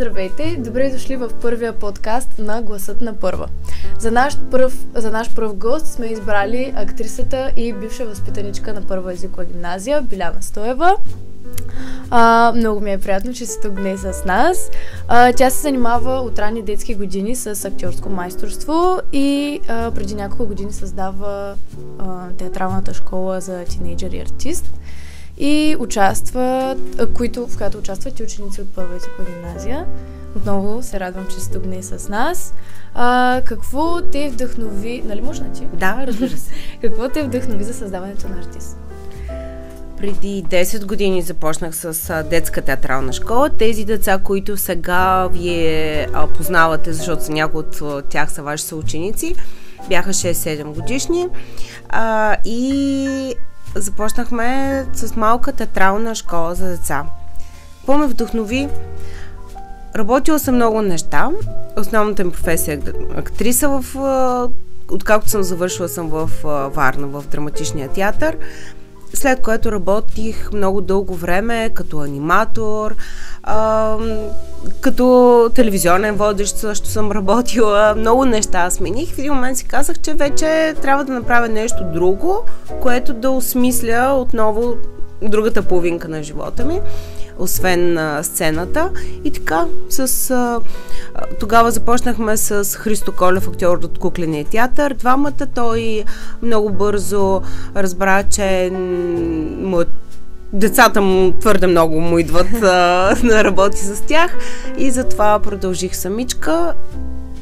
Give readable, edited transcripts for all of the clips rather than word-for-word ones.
Здравейте! Добре дошли в първия подкаст на Гласът на Първа. За наш пръв гост сме избрали актрисата и бивша възпитаничка на Първа езикова гимназия Биляна Стоева. Много ми е приятно, че си тук днес с нас. Тя се занимава от ранни детски години с актьорско майсторство и преди няколко години създава театралната школа за тинейджър и артист. И в която участват и ученици от Първа езикова гимназия. Отново се радвам, че си тук днес с нас. Какво те вдъхнови... Нали може на ти? Да, разбира се. Какво те вдъхнови за създаването на артист? Преди 10 години започнах с детска театрална школа. Тези деца, които сега вие познавате, защото са някои от тях са ваши съученици, бяха 6-7 годишни. И започнахме с малка театрална школа за деца. Какво ме вдъхнови? Работила съм много неща. Основната ми професия е актриса. Откакто съм завършила, съм в Варна, в драматичния театър. След което работих много дълго време като аниматор, като телевизионен водещ също съм работила. Много неща смених. В един момент си казах, че вече трябва да направя нещо друго, което да осмисля отново другата половинка на живота ми, освен сцената. И така, тогава започнахме с Христо Колев, актьор от Кукления театър. Двамата. Той много бързо разбра, че децата му твърде много му идват да работи с тях и затова продължих самичка.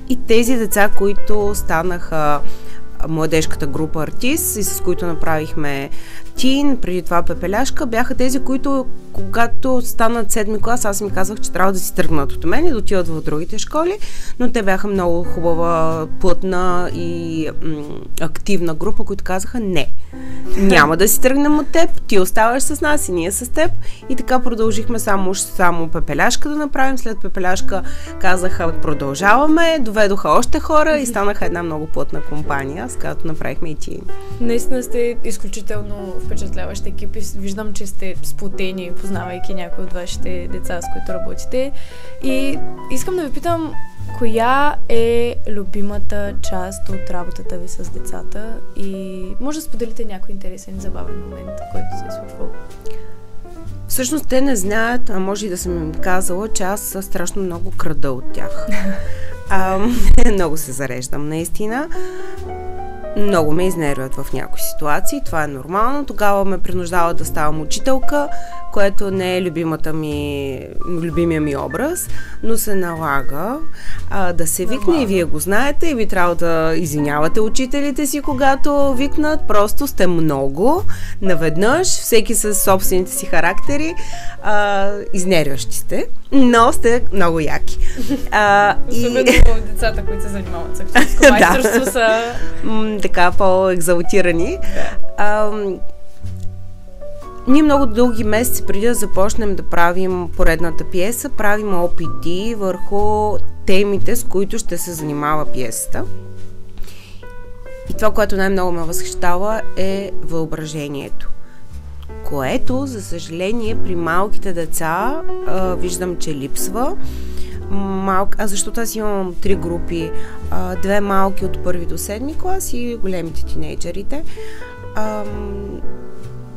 И тези деца, които станаха младежката група Артист и с които направихме Тин, преди това Пепеляшка, бяха тези, които когато станат 7-ми клас, аз ми казвах, че трябва да си тръгнат от мен и да отиват в другите школи, но те бяха много хубава, плътна и активна група, които казаха не. Няма да си тръгнем от теб, ти оставаш с нас и ние с теб. И така продължихме само Пепеляшка да направим. След Пепеляшка казаха продължаваме, доведоха още хора и станаха една много плътна компания, с която направихме и Тин. Наистина сте изключително впечатляващ екип и виждам, че сте сплотени, познавайки някои от вашите деца, с които работите. И искам да ви питам, коя е любимата част от работата ви с децата и може да споделите някой интересен и забавен момент, който се е случвал? Всъщност те не знаят, а може и да съм им казала, че аз страшно много крада от тях. Много се зареждам, наистина. Много ме изнервят в някои ситуации, това е нормално. Тогава ме принуждава да ставам учителка, което не е любимия ми образ, но се налага да се викне и вие го знаете и ви трябва да извинявате учителите си, когато викнат. Просто сте много, наведнъж, всеки със собствените си характери, изнервящи сте, но сте много яки. Особено децата, които се занимават с актьорско майсторство са... така по-екзалтирани. Ние много дълги месеци преди да започнем да правим поредната пиеса, правим опити върху темите, с които ще се занимава пиесата. И това, което най-много ме възхищава, е въображението. Което, за съжаление, при малките деца виждам, че липсва. Защото аз имам 3 групи, 2 малки от 1 до 7 клас и големите тинейджерите.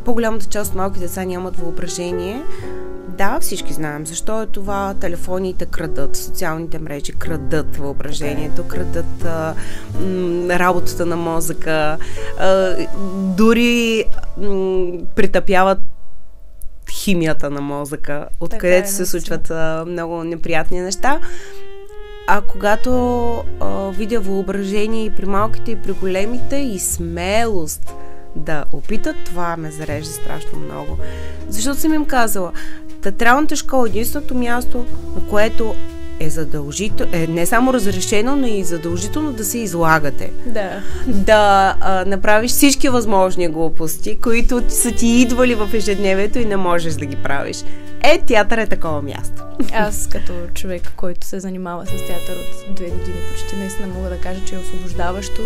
По-голямата част от малки деца нямат въображение. Да, всички знаем защо е това. Телефоните крадат, социалните мрежи крадат въображението, крадат работата на мозъка, дори притъпяват химията на мозъка, откъдето се случват много неприятни неща. А когато видя въображение и при малките, и при големите, и смелост да опитат, това ме зарежда страшно много. Защото съм им казала, театралната школа е единственото място, на което е задължително, не само разрешено, но и задължително да се излагате. Да направиш всички възможни глупости, които са ти идвали в ежедневието и не можеш да ги правиш. Театър е такова място. Аз като човек, който се занимава с театър от 2 години почти, наистина мога да кажа, че е освобождаващо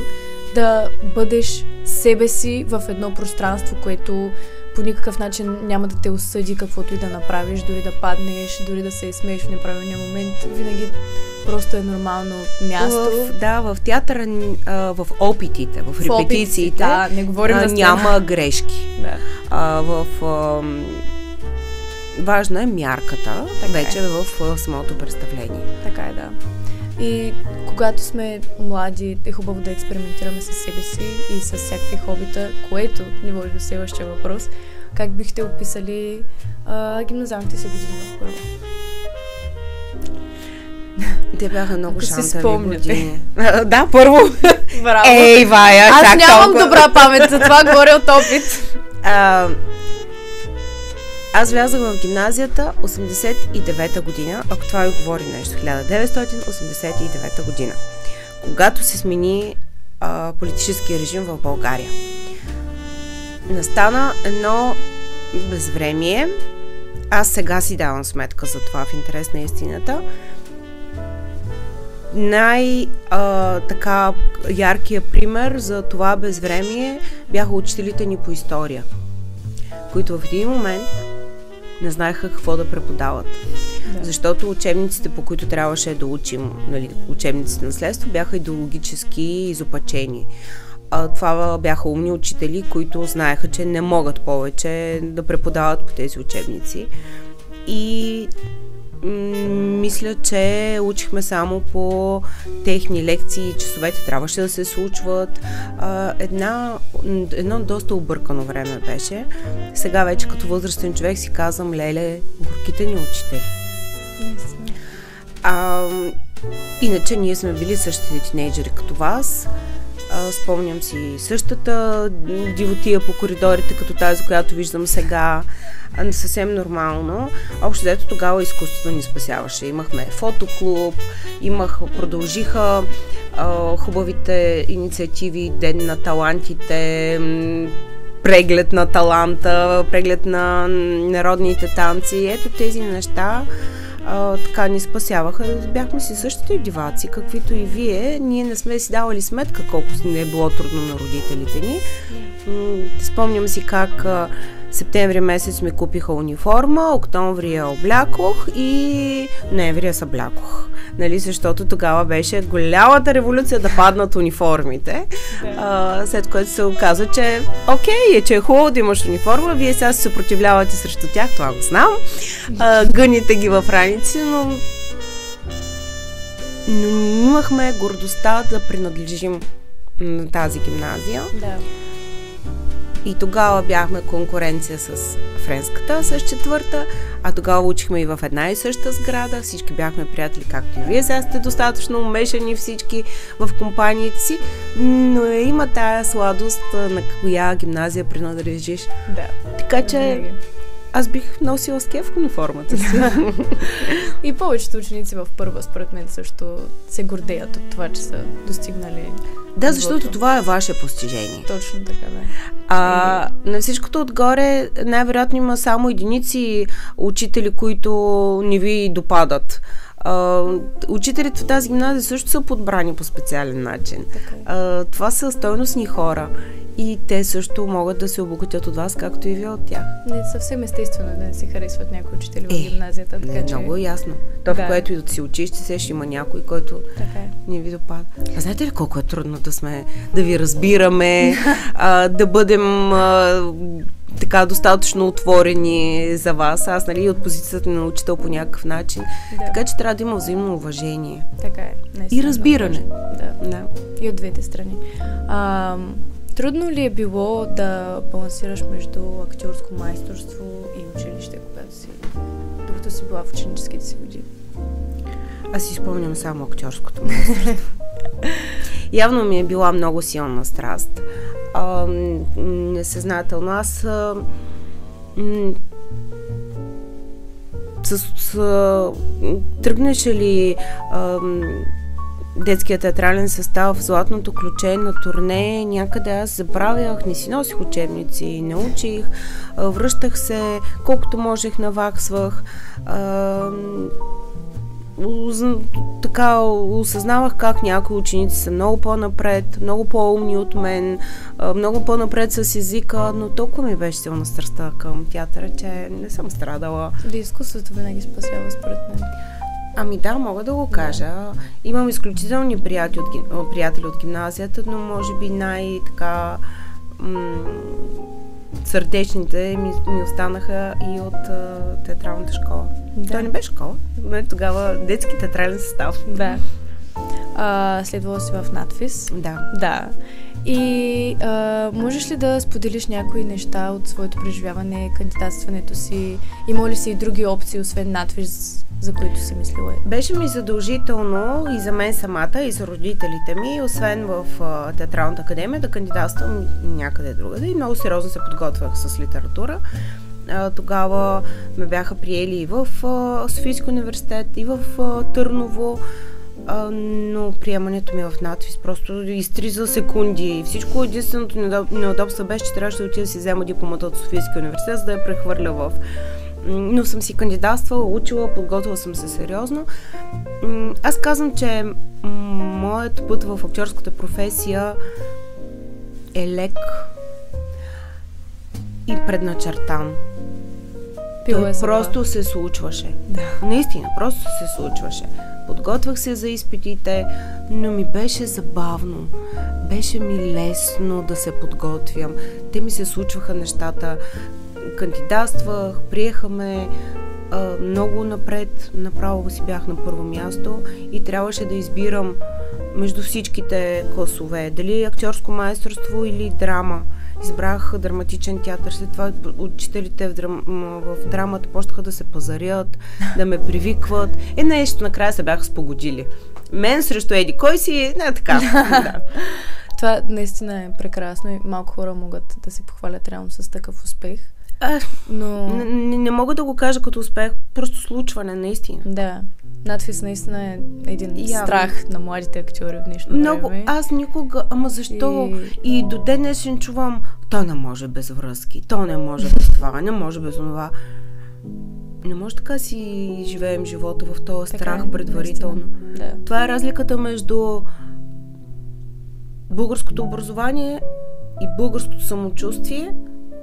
да бъдеш себе си в едно пространство, което по никакъв начин няма да те осъди каквото и да направиш, дори да паднеш, дори да се изсмееш в неправилния момент. Винаги просто е нормално място. В театъра, в опитите, в репетициите, не говорим за няма грешки. Да. Важна е мярката, така вече в самото представление. Така е, да. И когато сме млади, е хубаво да експериментираме със себе си и с всякакви хобита, което ни води до следващия въпрос. Как бихте описали гимназиалните си години в първо? Те бяха много шантави години. Да, първо. Браво. Ей, Вая, аз нямам добра памет, затова говоря от опит. Аз влязах в гимназията 89-та година, ако това ви говори нещо, 1989 година, когато се смени политическия режим в България. Настана едно безвремие. Аз сега си давам сметка за това, в интерес на истината. Така яркият пример за това безвремие бяха учителите ни по история, които в един момент не знаеха какво да преподават. Да. Защото учебниците, по които трябваше да учим, учебниците на наследство, бяха идеологически изопачени. Това бяха умни учители, които знаеха, че не могат повече да преподават по тези учебници. И мисля, че учихме само по техни лекции, часовете трябваше да се случват. Едно доста объркано време беше. Сега вече като възрастен човек си казвам, леле, горките ни учители. Иначе ние сме били същите тинейджери като вас. Спомням си същата дивотия по коридорите, като тази, която виждам сега. Съвсем нормално. Общо дето тогава изкуството ни спасяваше. Имахме фотоклуб, продължиха хубавите инициативи, Ден на талантите, преглед на таланта, преглед на народните танци. Ето тези неща така ни спасяваха. Бяхме си същите диваци, каквито и вие. Ние не сме си давали сметка колко не е било трудно на родителите ни. Спомням си как септември месец ми купиха униформа, октомври я облякох и ноември я съблякох. Нали, защото тогава беше голямата революция да паднат униформите. След което се оказа, че окей, че е хубаво да имаш униформа, вие сега се съпротивлявате срещу тях, това го знам. Гъните ги в раници, но имахме гордостта да принадлежим на тази гимназия. Да. И тогава бяхме конкуренция с френската, с четвърта, а тогава учихме и в една и съща сграда, всички бяхме приятели, както и вие сега сте достатъчно умешани всички в компаниите си, но има тая сладост на коя гимназия принадлежиш. Да. Така че аз бих носила с кеф униформата си. И повечето ученици в първа, според мен, също се гордеят от това, че са достигнали. Да, защото това е ваше постижение. Точно така, да. На всичкото отгоре най-вероятно има само единици учители, които не ви допадат. Учителите в тази гимназия също са подбрани по специален начин. Това са стойностни хора и те също могат да се обогатят от вас, както и вие от тях. Не, съвсем естествено да не се харесват някои учители в гимназията. Така, че... Много ясно. То, в което и да си учиш, ще има някой, който не ви допада. А знаете ли колко е трудно да ви разбираме, да бъдем така достатъчно отворени за вас. Аз, от позицията на учител по някакъв начин. Да. Така че трябва да има взаимно уважение. Така е. И разбиране. Да. И от двете страни. Трудно ли е било да балансираш между актьорско майсторство и училище, докато си била в ученическите си години? Аз си спомням само актьорското майсторство. Явно ми е била много силна страст. Несъзнателно. Аз тръгнеше ли детския театрален състав в Златното ключе на турне, някъде аз забравях, не си носих учебници, не учих, връщах се, колкото можех наваксвах. така осъзнавах как някои ученици са много по-напред, много по-умни от мен, много по-напред с езика, но толкова ми беше силна страстта към театъра, че не съм страдала. Да, изкуството винаги спасява, според мен. Ами да, мога да го кажа. Имам изключителни приятели от гимназията, но може би най-така сърдечните ми останаха и от театралната школа. Да. Той не беше школа, но тогава детски театрален състав. Да. Следвала си в надфис. Да. И можеш ли да споделиш някои неща от своето преживяване, кандидатстването си? Има ли си и други опции, освен надфис, за които си мислила? Беше ми задължително и за мен самата, и за родителите ми, освен в Театралната академия, да кандидатствам някъде другаде. И много сериозно се подготвях с литература. Тогава ме бяха приели и в Софийски университет, и в Търново, но приемането ми в надфис просто изтри за секунди. Всичко единственото неудобство беше, че трябваше да отида да си взема дипломата от Софийския университет, за да я прехвърля в... Но съм си кандидатствала, учила, подготвила съм се сериозно. Аз казвам, че моят път в актьорската професия е лек и предначертан. Той просто се случваше. Да. Наистина, просто се случваше. Подготвях се за изпитите, но ми беше забавно. Беше ми лесно да се подготвям. Те ми се случваха нещата. Кандидатствах, приеха ме много напред. Направо си бях на първо място и трябваше да избирам между всичките класове. Дали актьорско майсторство или драма. Избрах драматичен театър. След това учителите в драмата почнаха да се пазарят, да ме привикват. Нещо накрая се бяха спогодили. Мен срещу еди. Кой си? Не така. Да. Това наистина е прекрасно и малко хора могат да се похвалят реално с такъв успех. Но... Не мога да го кажа като успех, просто случване, наистина. Да. Надфис наистина е един страх на младите актьори в днешно време. Аз никога, ама защо? И до ден днешен чувам, то не може без връзки, то не може без това, не може без това. Не може така си живеем живота в този страх предварително. Да. Това е разликата между българското образование и българското самочувствие,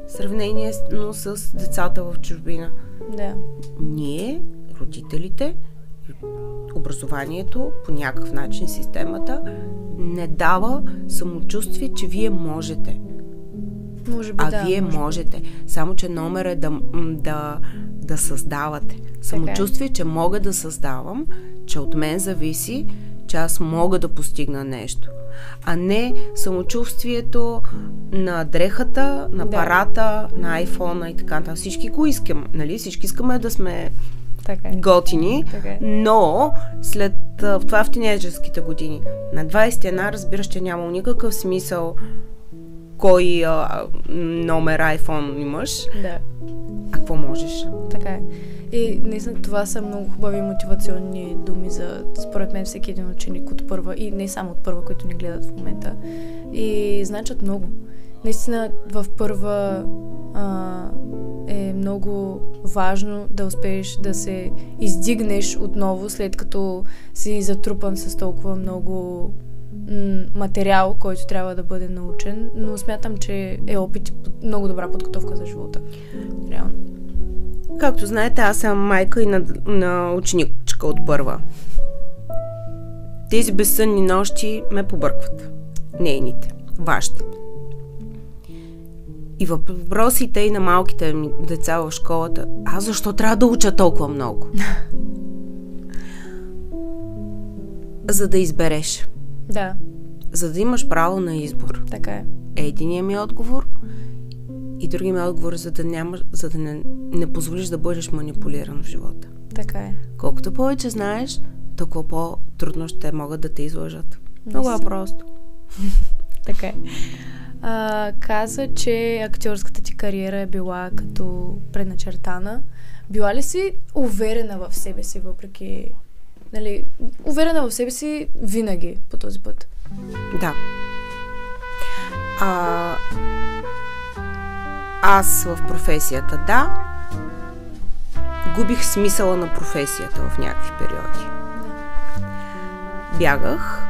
сравнение с децата в чужбина. Да. Ние, родителите, образованието, по някакъв начин системата, не дава самочувствие, че вие можете. Може би вие можете. Само, че номер е да създавате. Самочувствие, че мога да създавам, че от мен зависи, че аз мога да постигна нещо. А не самочувствието на дрехата, на парата, на айфона и така нататък. Всички го искам, нали? Всички искаме да сме готини, но след това в тинейджърските години, на 21 разбираш, че няма никакъв смисъл кой номер iPhone имаш. Да. А какво можеш? Така е. И наистина това са много хубави мотивационни думи за, според мен, всеки един ученик от първа и не само от първа, които ни гледат в момента. И значат много. Наистина в първа е много важно да успееш да се издигнеш отново, след като си затрупан с толкова много материал, който трябва да бъде научен, но смятам, че е опит, много добра подготовка за живота. Реално. Както знаете, аз съм майка и на ученичка от първа. Тези безсънни нощи ме побъркват. Нейните, вашите. И въпросите и на малките ми деца в школата, аз защо трябва да уча толкова много? За да избереш. Да. За да имаш право на избор. Така е. Единият ми отговор и другият ми отговор, за да не позволиш да бъдеш манипулиран в живота. Така е. Колкото повече знаеш, толкова по-трудно ще могат да те излъжат. Много е просто. Така е. Каза, че актьорската ти кариера е била като предначертана. Била ли си уверена в себе си, въпреки... Нали, уверена в себе си винаги по този път? Да. Аз в професията, да. Губих смисъла на професията в някакви периоди. бягах,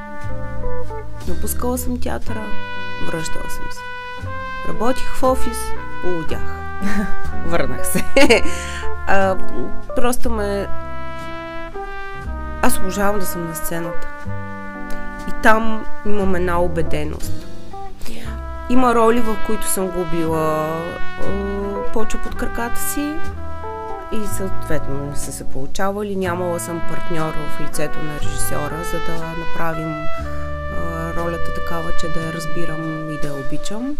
напускала съм театъра, връщала съм се. Работих в офис, полудях. Върнах се. Просто аз обожавам да съм на сцената. И там имам една убеденост. Има роли, в които съм губила почва под краката си и съответно не са се получавали. Нямала съм партньор в лицето на режисьора, за да направим ролята такава, че да я разбирам и да я обичам.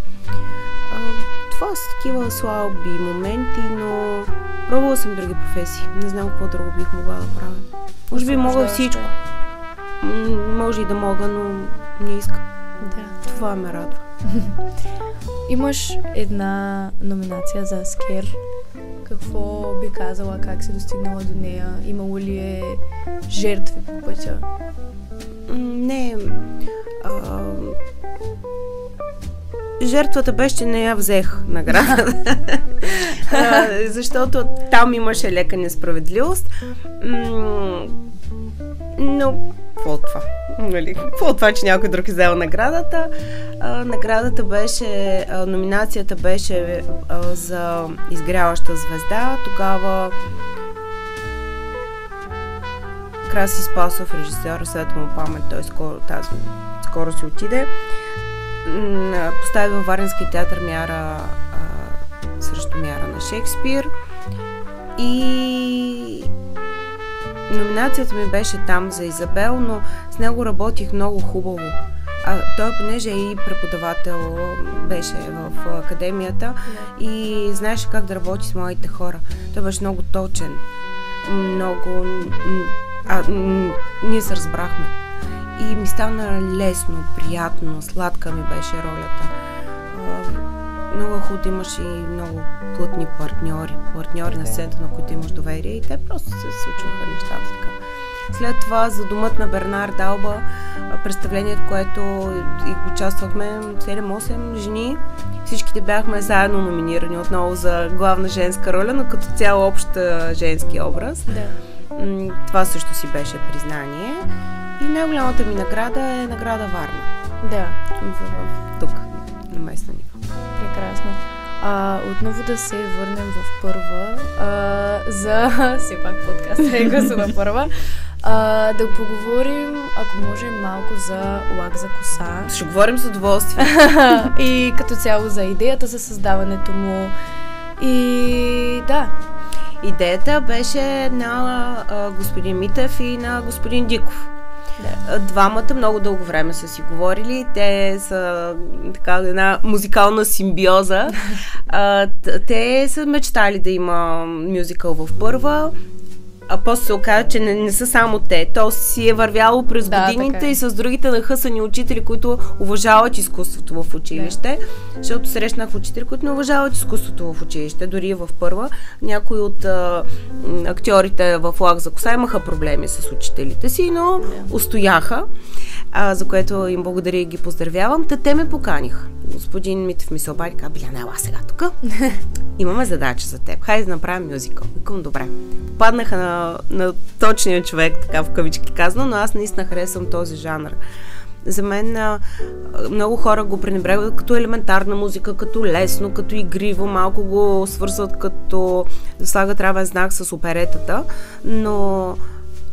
Това са такива слаби моменти, но пробвала съм други професии. Не знам какво друго бих могла да правя. Може би мога всичко. Може и да мога, но не искам. Да. Това ме радва. Имаш една номинация за Скер. Какво би казала, как си достигнала до нея? Имало ли е жертви по пътя? Не. Жертвата беше, че не я взех наградата. Защото там имаше лека несправедливост. Но какво от това? Какво от това, че някой друг е взел наградата? Наградата беше, номинацията беше за изгряваща звезда. Тогава Краси Спасов, режисьор, светла му памет, той скоро си отиде. Постави във Варненски театър Мяра срещу Мяра на Шекспир. И номинацията ми беше там за Изабел, но с него работих много хубаво. Той, понеже и преподавател беше в академията и знаеше как да работи с младите хора. Той беше много точен, много... ние се разбрахме. И ми стана лесно, приятно, сладка ми беше ролята. Много хубаво имаш и много плътни партньори на сцената, на които имаш доверие и те просто се случваха нещата така. След това за Домът на Бернар Далба, представление, в което участвахме 7-8 жени. Всичките бяхме заедно номинирани отново за главна женска роля, но като цяло общ женски образ. Да. Това също си беше признание. И най-голямата ми награда е награда Варна. Да. Тук, на местна ниво. Прекрасно. Отново да се върнем в Първа, за все пак подкаста е Гласа на Първа. Да поговорим, ако може, малко за Лак за коса. Ще говорим с удоволствие. И като цяло за идеята за създаването му. И да. Идеята беше на господин Митев и на господин Диков. Да. Двамата много дълго време са си говорили. Те са така една музикална симбиоза. Те са мечтали да има мюзикъл в Първа. А после се оказа, че не са само те. То си е вървяло през годините и с другите нахъсани учители, които уважават изкуството в училище. Защото срещнах учители, които не уважават изкуството в училище. Дори и в Първа. Някои от актьорите в Лак за коса имаха проблеми с учителите си, но устояха, за което им благодаря и ги поздравявам. Те ме поканиха. Господин Митев ми се обади, каза: Биляна, ела сега тук. Имаме задача за теб. Хайде да направим мюзикъл. Викам: добре. Попаднаха на точния човек, така в кавички казано, но аз наистина харесвам този жанр. За мен много хора го пренебрегват като елементарна музика, като лесно, като игриво, малко го свързват като слагат равен знак с оперетата, но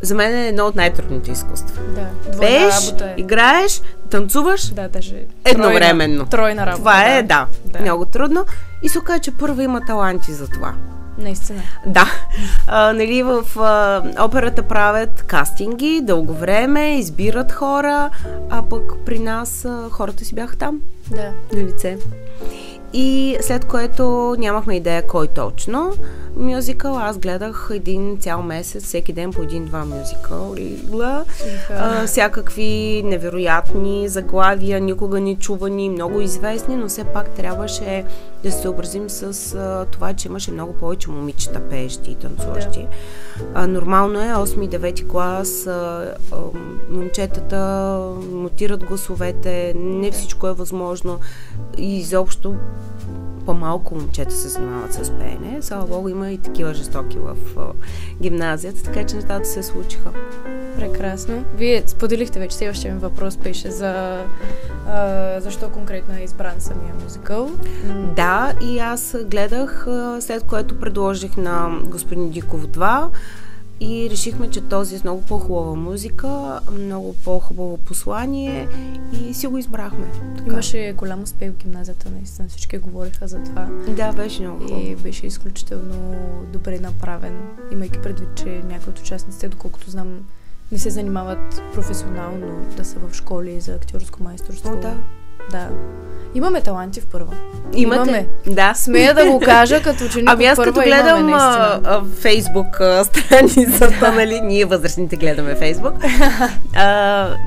за мен е едно от най-трудните изкуства. Да, пееш, играеш, танцуваш даже едновременно. Тройна работа. Това е, много трудно. И се оказа, че Първа има таланти за това. Наистина. Да. Нали, в операта правят кастинги дълго време, избират хора, а пък при нас хората си бяха там. Да. На лице. И след което нямахме идея кой точно мюзикъл. Аз гледах един цял месец, всеки ден по 1-2 мюзикъла. Всякакви невероятни заглавия, никога не чувани, много известни, но все пак трябваше да се съобразим с това, че имаше много повече момичета пеещи и танцуващи. Нормално е 8 и 9 клас, момчетата мутират гласовете, не всичко е възможно и изобщо по-малко момчета се занимават с пеене. Слава Богу, има и такива жестоки в гимназията, така че нещата се случиха. Прекрасно. Вие споделихте вече, следващия ми въпрос беше за защо конкретно е избран самия мюзикъл. Да, и аз гледах, след което предложих на господин Диков 2 и решихме, че този е много по-хубава музика, много по-хубаво послание и си го избрахме. Така. Имаше голям успех в гимназията, наистина всички говориха за това. Да, беше много хубаво. И беше изключително добре направен, имайки предвид, че някои от участниците, доколкото знам, не се занимават професионално да са в школи за актьорско майсторство. О, да. Да. Имаме таланти в първа. Имаме. Да. Смея да го кажа, като ученик ами аз като гледам Фейсбук страницата, нали, ние възрастните гледаме Фейсбук.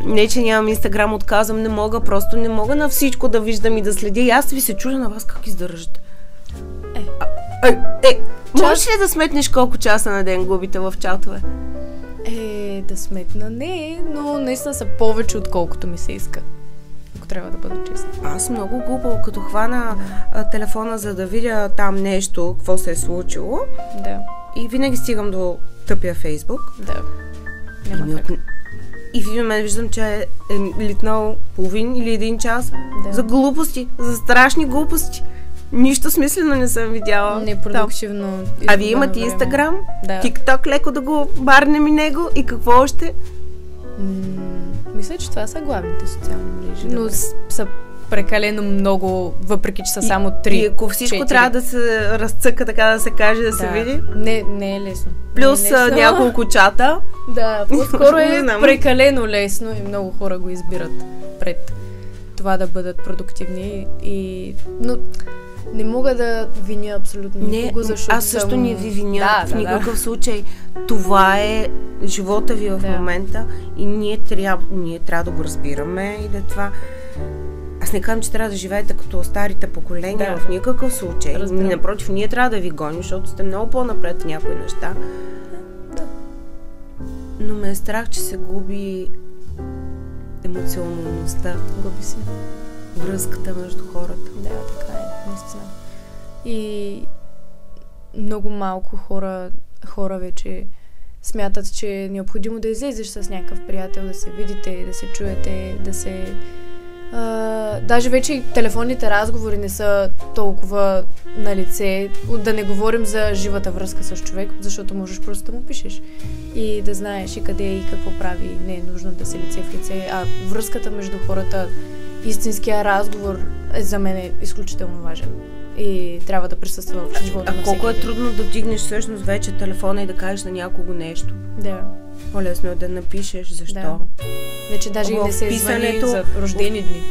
Не, че нямам Инстаграм, отказвам, не мога, просто не мога на всичко да виждам и да следя. И аз ви се чудя на вас как издържате. Можеш ли да сметнеш колко часа на ден губите в чатове? Да сметна не, но наистина са повече, отколкото ми се иска. Ако трябва да бъда честна. Аз много глупо, като хвана телефона, за да видя там нещо, какво се е случило. Да. И винаги стигам до тъпия Фейсбук. Да. Няма как. И в един момент виждам, че е литнал половин или 1 час за глупости, за страшни глупости. Нищо смислено не съм видяла. Непродуктивно. А вие имате Инстаграм, да. ТикТок, леко да го барнем и него и какво още? Мисля, че това са главните социални мрежи. Но са прекалено много, въпреки че са само 3. И ако всичко 4. Трябва да се разцъка, така да се каже, да се види. Не е лесно. Плюс няколко чата. Да, по-скоро е прекалено лесно и много хора го избират пред това да бъдат продуктивни. Но не мога да виня абсолютно никого, защото аз също не ви виня в никакъв случай. Това е живота ви в момента и ние трябва да го разбираме и да това... Аз не казвам, че трябва да живеете като старите поколения в никакъв случай. Напротив, ние трябва да ви гоним, защото сте много по-напред в някои неща. Да. Но ме е страх, че се губи емоционалността. Губи се. Връзката между хората. Да, така е, наистина. И много малко хора вече смятат, че е необходимо да излезеш с някакъв приятел, да се видите, да се чуете, да се... даже вече и телефонните разговори не са толкова на лице, да не говорим за живата връзка с човек, защото можеш просто да му пишеш и да знаеш и къде и какво прави. Не е нужно да се лице в лице, а връзката между хората, истинския разговор за мен е изключително важен и трябва да присъства в живота на всеки. Колко е трудно да вдигнеш всъщност вече телефона и да кажеш на някого нещо. Да. По-лесно е да напишеш защо. Да. Вече даже и не се звъни за рождени дни.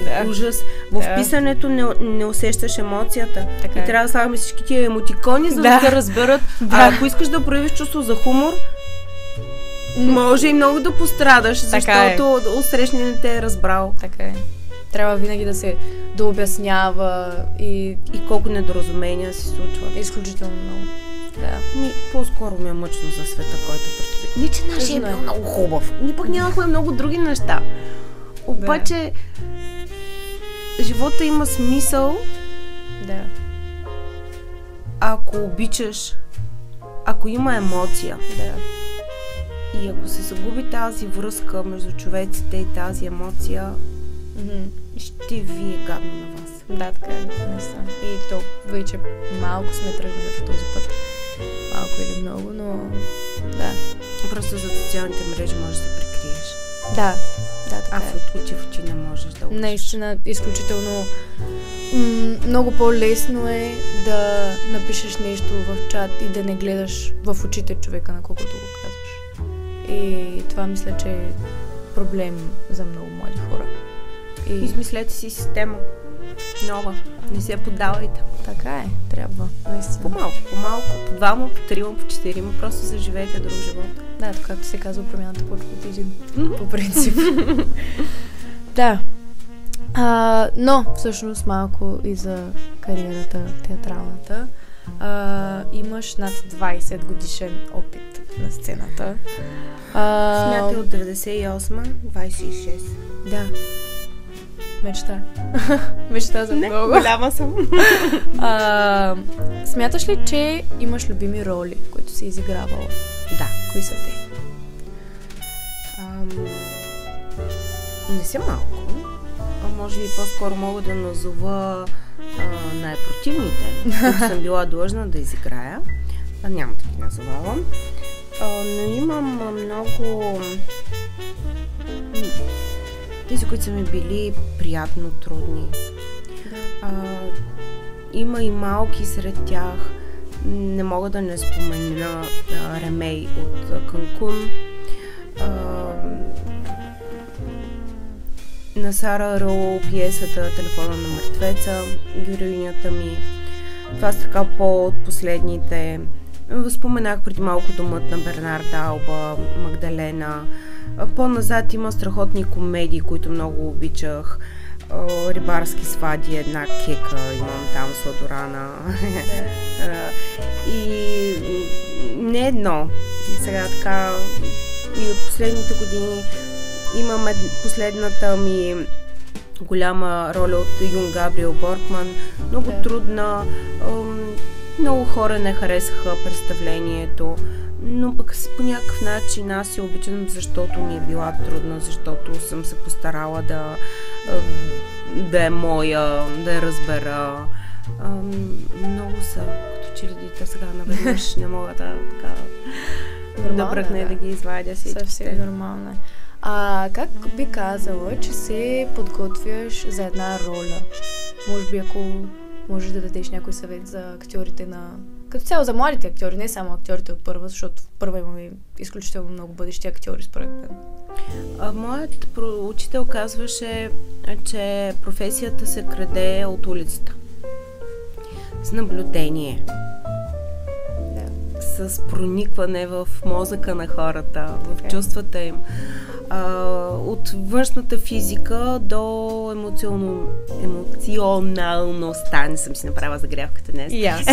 Да. Ужас. В писането не усещаш емоцията. Така и трябва да слагаме всички тия емотикони, за да се разберат. А ако искаш да проявиш чувство за хумор, може и много да пострадаш, защото усрещне не те е разбрал. Така е. Трябва винаги да обяснява и колко недоразумения се случват. Изключително много. Да. По-скоро ми е мъчно за света, който предстои. Не, че нашия е бил много хубав. Ние пък нямахме много други неща. Обаче живота има смисъл. Да. Ако обичаш, ако има емоция. Да. И ако се загуби тази връзка между човеците и тази емоция, ще ви е гадно на вас. Да, така е, наистина. И то вече малко сме тръгнали в този път. Малко или много, но да. Просто за социалните мрежи можеш да се прикриеш. Да, така а в очи не можеш да учиш. Наистина, изключително много по-лесно е да напишеш нещо в чат и да не гледаш в очите човека, на колкото го казваш. И това мисля, че е проблем за много млади хора. И измислете си система. Нова. Не се поддавайте. Така е. Трябва. Наистина. По-малко, по 2, по 3, по 4, просто заживеете друг живот. Да, така както се казва, промяната почва от един. По принцип. Да. Но всъщност малко и за кариерата театралната. Имаш над 20 годишен опит на сцената. Смятай от 98, 26. Да. Мечта. Мечта за много. Голяма съм. Смяташ ли, че имаш любими роли, които си изигравала? Да. Кои са те? Не са малко. Може би по-скоро мога да назова най-противните, които съм била длъжна да изиграя. Няма да ги назовавам. Но имам много... Тези, които са ми били приятно трудни. Да. Има и малки сред тях. Не мога да не спомена Ремей от Канкун. На Сара Роу пиесата Телефона на мъртвеца, героинята ми. Това са така по-от последните. Възпоменах преди малко Домът на Бернард Алба, Магдалена. По-назад има страхотни комедии, които много обичах. Рибарски свади, Една кека, имам там Сладорана. И не едно. Сега така и от последните години имам последната ми голяма роля от Юн Габриел Боркман. Много трудна. Много хора не харесаха представлението, но пък по някакъв начин аз я обичам, защото ми е била трудна, защото съм се постарала да е моя, да я разбера. Много са, като че ли дете сега наведнъж не мога да бръкне да ги извадя всичките. Съвсем нормално. Как би казала, че се подготвяш за една роля? Може би ако можеш да дадеш някой съвет за актьорите като цяло за младите актьори, не само актьорите от първа, защото в първа имаме изключително много бъдещи актьори, според мен. Моят учител казваше, че професията се краде от улицата. С наблюдение. С проникване в мозъка на хората, в чувствата им. От външната физика до емоционалността. Не съм си направила загрявката днес. И аз.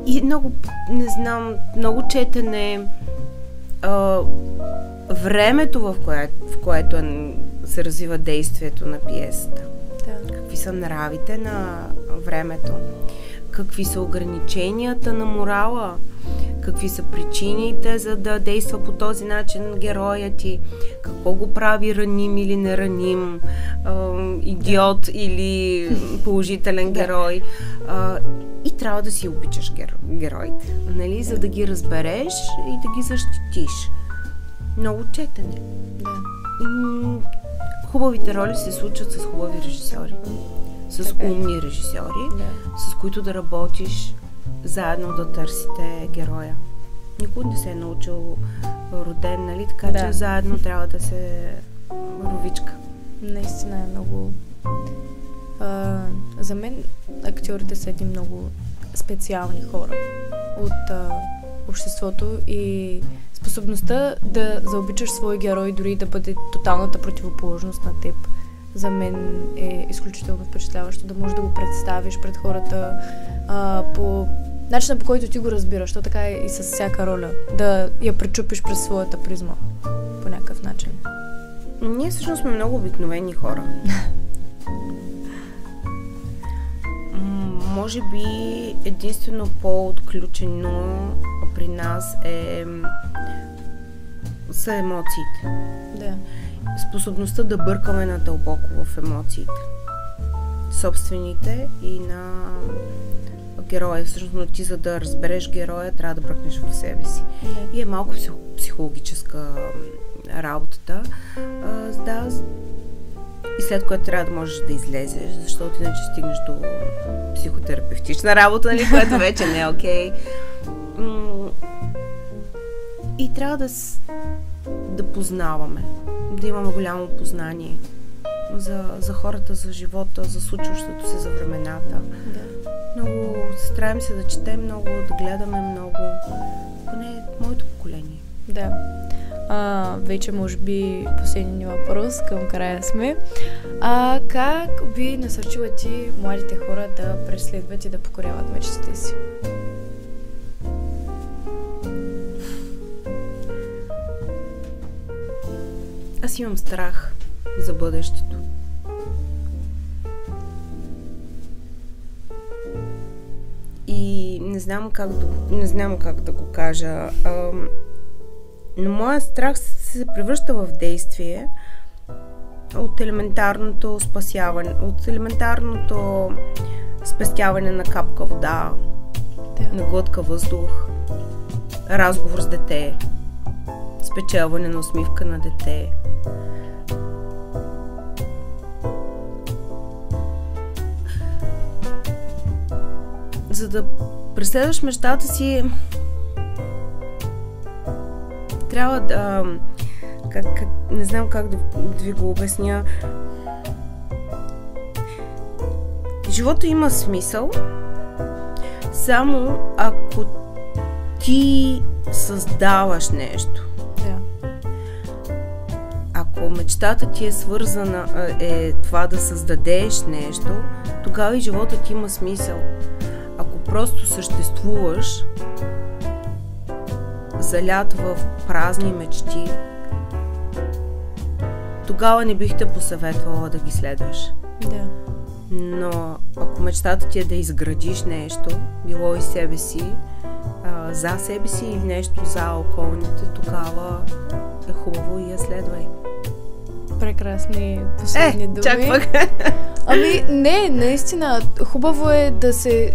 И много, не знам, много четене, времето, в което се развива действието на пиесата. Да. Какви са нравите на времето? Какви са ограниченията на морала? Какви са причините, за да действа по този начин героят ти? Какво го прави раним или нераним? Идиот или положителен герой? И трябва да си обичаш героите, нали? За да ги разбереш и да ги защитиш. Много четене. Да. Хубавите роли се случват с хубави режисьори. С умни режисьори, с които да работиш заедно, да търсите героя. Никой не се е научил роден, нали? Така че заедно трябва да се ровичка. Наистина е много... за мен актьорите са едни много специални хора от обществото и способността да заобичаш свой герой, дори да бъде тоталната противоположност на теб. За мен е изключително впечатляващо да можеш да го представиш пред хората по начина, по който ти го разбираш. То така е и с всяка роля. Да я пречупиш през своята призма по някакъв начин. Ние всъщност сме много обикновени хора. Може би единствено по-отключено при нас са емоциите. Да. Способността да бъркаме надълбоко в емоциите. Собствените и на героя. Всъщност, ти за да разбереш героя, трябва да бръкнеш в себе си. И е малко психологическа работата. И след което трябва да можеш да излезеш, защото иначе стигнеш до психотерапевтична работа, нали, което вече не е окей. И трябва да познаваме, да имаме голямо познание за хората, за живота, за случващото се, за времената. Да. Много се стараем се да четем много, да гледаме много. Поне моето поколение. Да. вече може би последния ни въпрос, към края сме. Как би насърчила ти младите хора да преследват и да покоряват мечтите си? Аз имам страх за бъдещето. И не знам как да го кажа. Но моят страх се превръща в действие от елементарното спасяване, от елементарното спестяване на капка вода, на глътка въздух, разговор с дете, спечелване на усмивка на дете. За да преследваш мечтата си, трябва да... не знам как да ви го обясня. Живота има смисъл, само ако ти създаваш нещо. Ако мечтата ти е свързана, това да създадеш нещо, тогава и живота ти има смисъл. Ако просто съществуваш, залят в празни мечти, тогава не бих те посъветвала да ги следваш. Да. Но ако мечтата ти е да изградиш нещо, било и себе си, за себе си или нещо за околните, тогава е хубаво и я следвай. Прекрасни последни думи. Чак пък. Не, наистина, хубаво е да се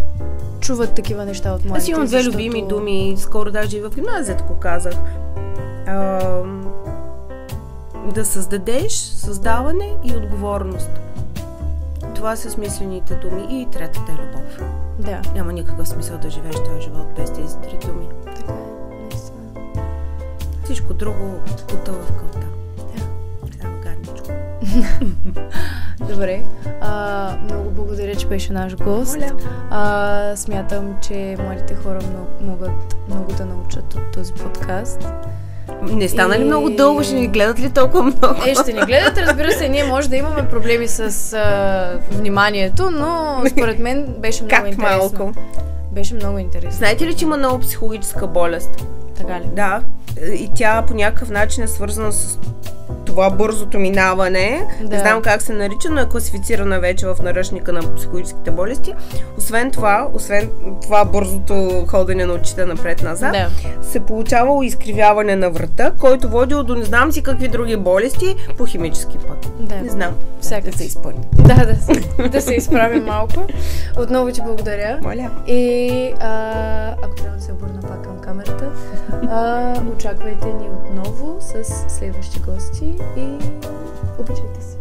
чуват такива неща от младите. Аз имам две любими думи, скоро даже и в гимназията го казах. Да създадеш, създаване и отговорност. Това са смислените думи. И третата е любов. Да. Няма никакъв смисъл да живееш този живот без тези три думи. Така е, наистина. Всичко друго потъва в кълта. Да. Трябва гадничко. Добре. Много благодаря, че беше наш гост. Смятам, че младите хора могат много да научат от този подкаст. Не стана ли много дълго? Ще ни гледат ли толкова много? Ще ни гледат, разбира се, ние може да имаме проблеми с вниманието, но според мен беше много интересно. Малко? Беше много интересно. Знаете ли, че има много психологическа болест? Така ли? Да. И тя по някакъв начин е свързана с това бързото минаване. Да. Не знам как се нарича, но е класифицирана вече в наръчника на психологическите болести. Освен това бързото ходене на очите напред-назад, се получавало изкривяване на врата, който водил до не знам си какви други болести по химически път. Да. Не знам. Да се изпълни. Да се изправим малко. Отново ти благодаря. Моля. И ако трябва да се обърна пак към камерата, очаквайте ни отново с следващи гости и обичайте се.